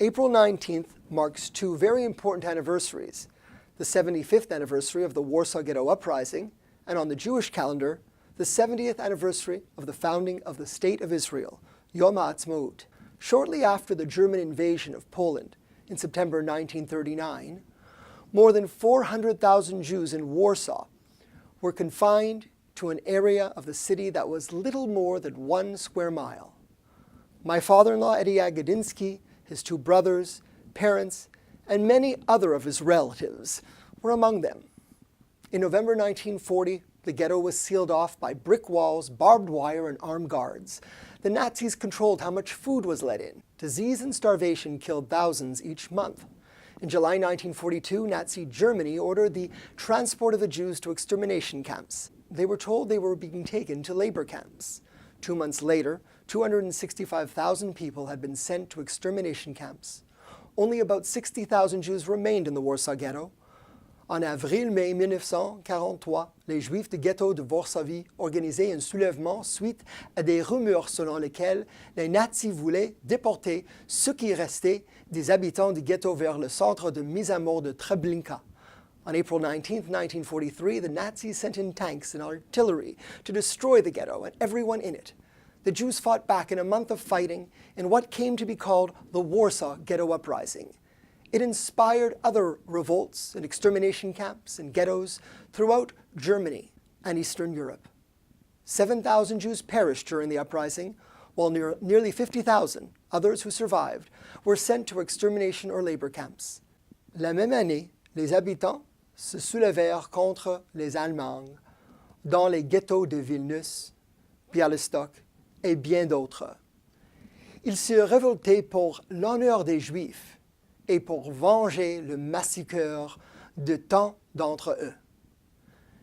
April 19th marks two very important anniversaries: the 75th anniversary of the Warsaw Ghetto Uprising, and on the Jewish calendar, the 70th anniversary of the founding of the State of Israel, Yom HaAtzmaut. Shortly after the German invasion of Poland in September 1939, more than 400,000 Jews in Warsaw were confined to an area of the city that was little more than 1 square mile. My father-in-law, Eddie Jagodyński, his two brothers, parents, and many other of his relatives were among them. In November 1940, the ghetto was sealed off by brick walls, barbed wire, and armed guards. The Nazis controlled how much food was let in. Disease and starvation killed thousands each month. In July 1942, Nazi Germany ordered the transport of the Jews to extermination camps. They were told they were being taken to labor camps. 2 months later, 265,000 people had been sent to extermination camps. Only about 60,000 Jews remained in the Warsaw Ghetto. En avril-mai 1943, les Juifs du ghetto de Varsovie organisaient un soulèvement suite à des rumeurs selon lesquelles les nazis voulaient déporter ceux qui restaient des habitants du ghetto vers le centre de mise à mort de Treblinka. On April 19, 1943, the Nazis sent in tanks and artillery to destroy the ghetto and everyone in it. The Jews fought back in a month of fighting in what came to be called the Warsaw Ghetto Uprising. It inspired other revolts and extermination camps and ghettos throughout Germany and Eastern Europe. 7,000 Jews perished during the uprising, while nearly 50,000 others who survived were sent to extermination or labor camps. La même année, les habitants se soulevèrent contre les Allemands dans les ghettos de Vilnius, Białystok et bien d'autres. Ils se révoltaient pour l'honneur des Juifs et pour venger le massacre de tant d'entre eux.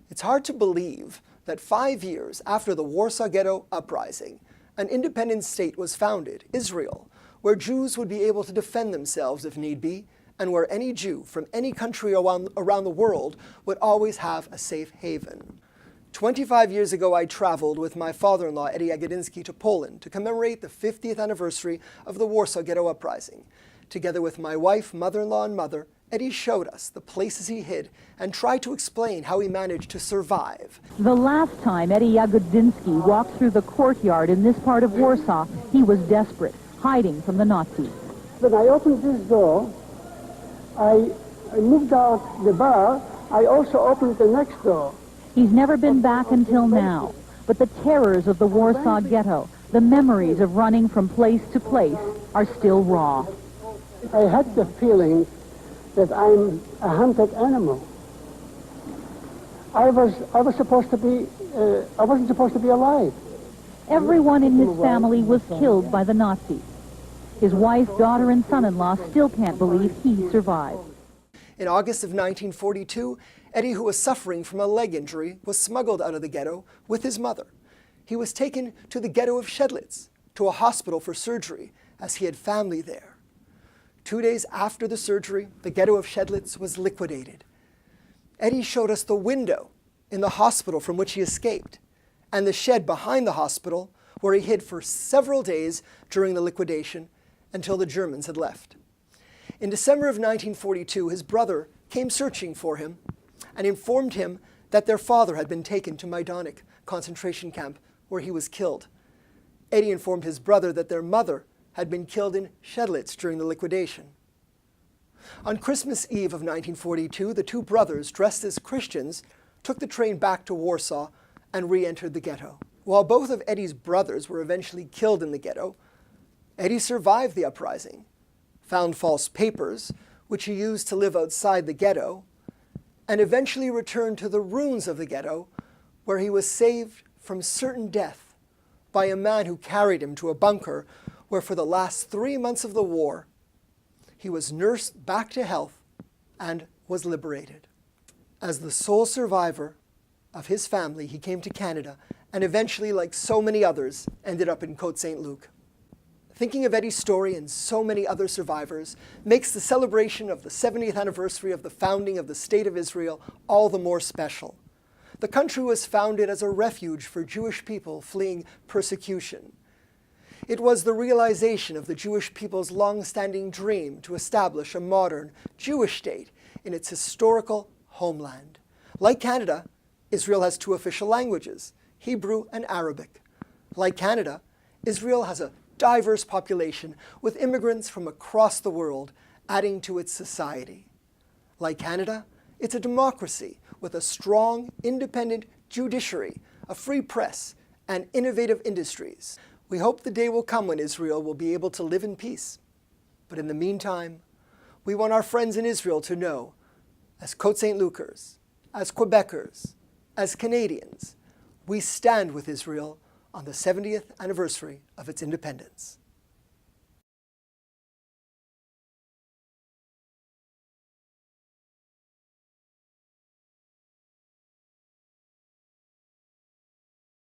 It's hard to believe that 5 years after the Warsaw Ghetto Uprising, an independent state was founded, Israel, where Jews would be able to defend themselves if need be, and where any Jew from any country around the world would always have a safe haven. 25 years ago, I traveled with my father-in-law, Eddie Jagodyński, to Poland to commemorate the 50th anniversary of the Warsaw Ghetto Uprising. Together with my wife, mother-in-law, and mother, Eddie showed us the places he hid and tried to explain how he managed to survive. The last time Eddie Jagodyński walked through the courtyard in this part of Warsaw, he was desperate, hiding from the Nazis. When I opened this door, I moved out the bar. I also opened the next door. He's never been back until now, but the terrors of the Warsaw Ghetto, the memories of running from place to place, are still raw. I had the feeling that I'm a hunted animal. I wasn't supposed to be alive. Everyone in his family was killed by the Nazis. His wife, daughter, and son-in-law still can't believe he survived. In August of 1942, Eddie, who was suffering from a leg injury, was smuggled out of the ghetto with his mother. He was taken to the ghetto of Saint-Luc, to a hospital for surgery, as he had family there. 2 days after the surgery, the ghetto of Saint-Luc was liquidated. Eddie showed us the window in the hospital from which he escaped, and the shed behind the hospital where he hid for several days during the liquidation until the Germans had left. In December of 1942, his brother came searching for him and informed him that their father had been taken to Majdanek concentration camp where he was killed. Eddie informed his brother that their mother had been killed in Saint-Luc during the liquidation. On Christmas Eve of 1942, the two brothers, dressed as Christians, took the train back to Warsaw and re-entered the ghetto. While both of Eddie's brothers were eventually killed in the ghetto, Eddie survived the uprising, found false papers, which he used to live outside the ghetto, and eventually returned to the ruins of the ghetto, where he was saved from certain death by a man who carried him to a bunker where for the last 3 months of the war, he was nursed back to health and was liberated. As the sole survivor of his family, he came to Canada and eventually, like so many others, ended up in Côte Saint-Luc. Thinking of Eddie's story and so many other survivors makes the celebration of the 70th anniversary of the founding of the State of Israel all the more special. The country was founded as a refuge for Jewish people fleeing persecution. It was the realization of the Jewish people's long-standing dream to establish a modern Jewish state in its historical homeland. Like Canada, Israel has two official languages, Hebrew and Arabic. Like Canada, Israel has a diverse population with immigrants from across the world adding to its society. Like Canada, it's a democracy with a strong, independent judiciary, a free press, and innovative industries. We hope the day will come when Israel will be able to live in peace. But in the meantime, we want our friends in Israel to know, as Côte Saint-Lucers, as Quebecers, as Canadians, we stand with Israel on the 70th anniversary of its independence.